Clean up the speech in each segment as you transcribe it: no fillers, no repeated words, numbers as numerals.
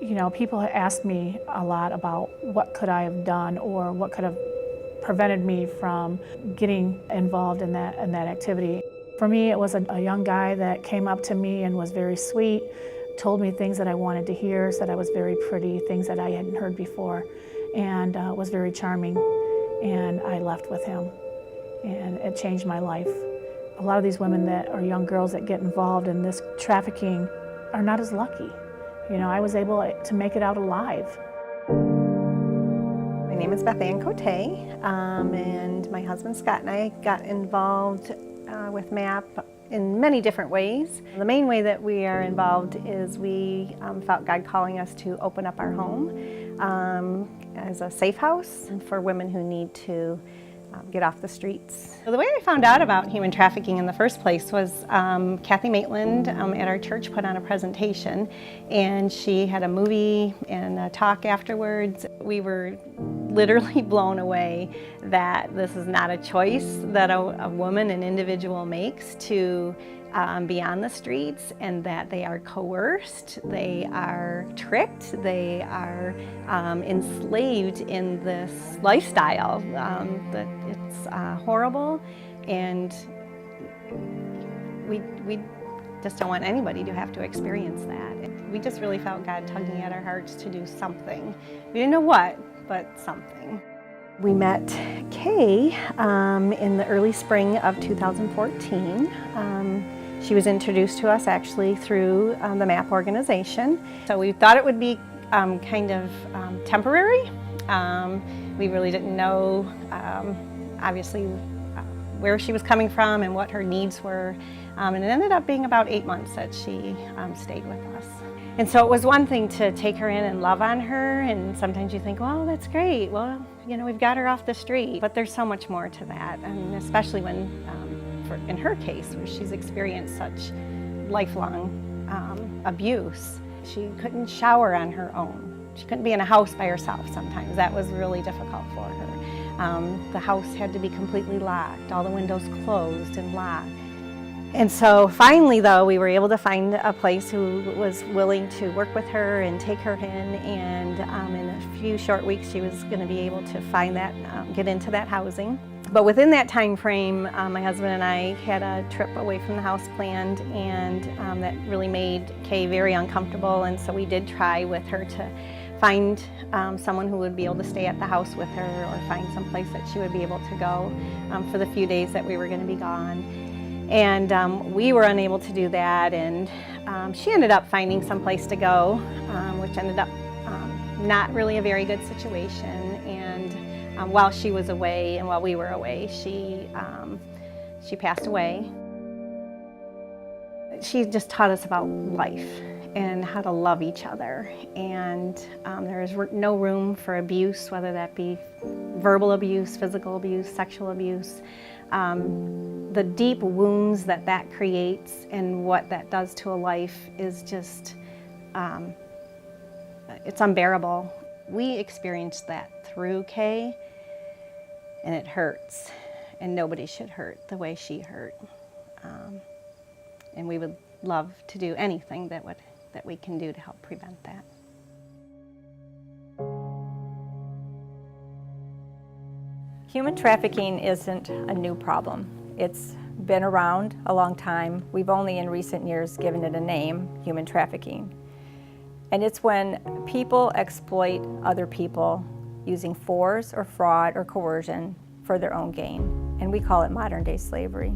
You know, people have asked me a lot about what could I have done or what could have prevented me from getting involved in that activity. For me, it was a young guy that came up to me and was very sweet, told me things that I wanted to hear, said I was very pretty, things that I hadn't heard before, and was very charming. And I left with him, and it changed my life. A lot of these women that are young girls that get involved in this trafficking are not as lucky. You know, I was able to make it out alive. My name is Beth Ann Cote, and my husband Scott and I got involved with MAP in many different ways. The main way that we are involved is we felt God calling us to open up our home as a safe house for women who need to get off the streets. So the way I found out about human trafficking in the first place was Kathy Maitland at our church put on a presentation, and she had a movie and a talk afterwards. We were literally blown away that this is not a choice that a woman, an individual makes to be on the streets, and that they are coerced, they are tricked, they are enslaved in this lifestyle. That it's horrible, and we just don't want anybody to have to experience that. We just really felt God tugging at our hearts to do something. We didn't know what, but something. We met Kay in the early spring of 2014. She was introduced to us actually through the MAP organization. So we thought it would be kind of temporary. We really didn't know, obviously, where she was coming from and what her needs were. And it ended up being about 8 months that she stayed with us. And so it was one thing to take her in and love on her, and sometimes you think, well, that's great. Well, you know, we've got her off the street. But there's so much more to that, and especially when, in her case, where she's experienced such lifelong abuse. She couldn't shower on her own. She couldn't be in a house by herself sometimes. That was really difficult for her. The house had to be completely locked, all the windows closed and locked. And so finally, though, we were able to find a place who was willing to work with her and take her in, and in a few short weeks she was going to be able to find that, get into that housing. But within that time frame, my husband and I had a trip away from the house planned, and that really made Kay very uncomfortable, and so we did try with her to find someone who would be able to stay at the house with her, or find some place that she would be able to go for the few days that we were going to be gone. And we were unable to do that, and she ended up finding some place to go, which ended up not really a very good situation. And while she was away and while we were away, she passed away. She just taught us about life and how to love each other. And there is no room for abuse, whether that be verbal abuse, physical abuse, sexual abuse. The deep wounds that creates and what that does to a life is just, it's unbearable. We experienced that through Kay, and it hurts, and nobody should hurt the way she hurt. And we would love to do anything that we can do to help prevent that. Human trafficking isn't a new problem. It's been around a long time. We've only in recent years given it a name, human trafficking. And it's when people exploit other people using force or fraud or coercion for their own gain. And we call it modern-day slavery.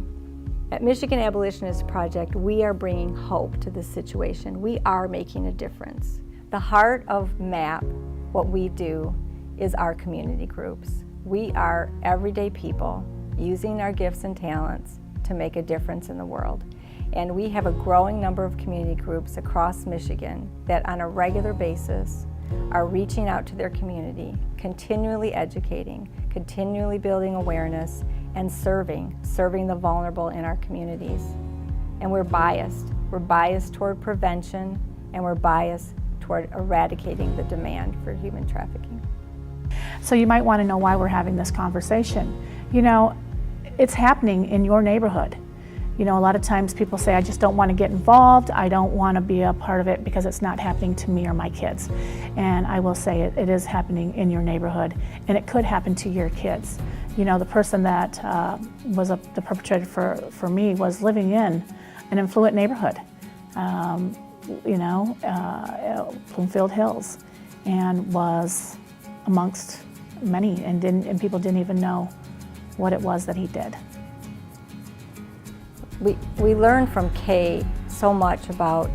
At Michigan Abolitionist Project, we are bringing hope to this situation. We are making a difference. The heart of MAP, what we do, is our community groups. We are everyday people using our gifts and talents to make a difference in the world. And we have a growing number of community groups across Michigan that on a regular basis are reaching out to their community, continually educating, continually building awareness, and serving the vulnerable in our communities. And we're biased. We're biased toward prevention, and we're biased toward eradicating the demand for human trafficking. So you might want to know why we're having this conversation. You know, it's happening in your neighborhood. You know, a lot of times people say, I just don't want to get involved, I don't want to be a part of it because it's not happening to me or my kids. And I will say it is happening in your neighborhood, and it could happen to your kids. You know, the person that was the perpetrator for me was living in an affluent neighborhood, Bloomfield Hills, and was amongst many, and people didn't even know what it was that he did. We learned from Kay so much about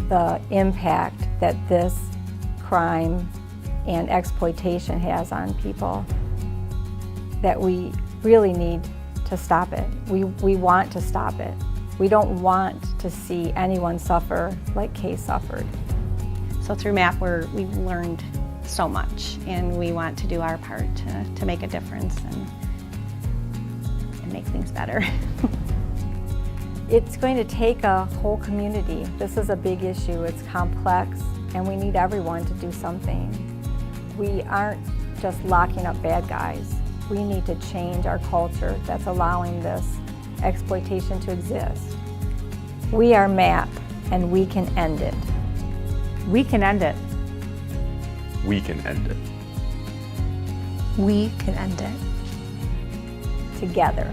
the impact that this crime and exploitation has on people, that we really need to stop it. We want to stop it. We don't want to see anyone suffer like Kay suffered. So through MAP, we've learned so much, and we want to do our part to make a difference and make things better. It's going to take a whole community. This is a big issue, it's complex, and we need everyone to do something. We aren't just locking up bad guys. We need to change our culture that's allowing this exploitation to exist. We are MAP, and we can end it. We can end it. We can end it. We can end it. Together.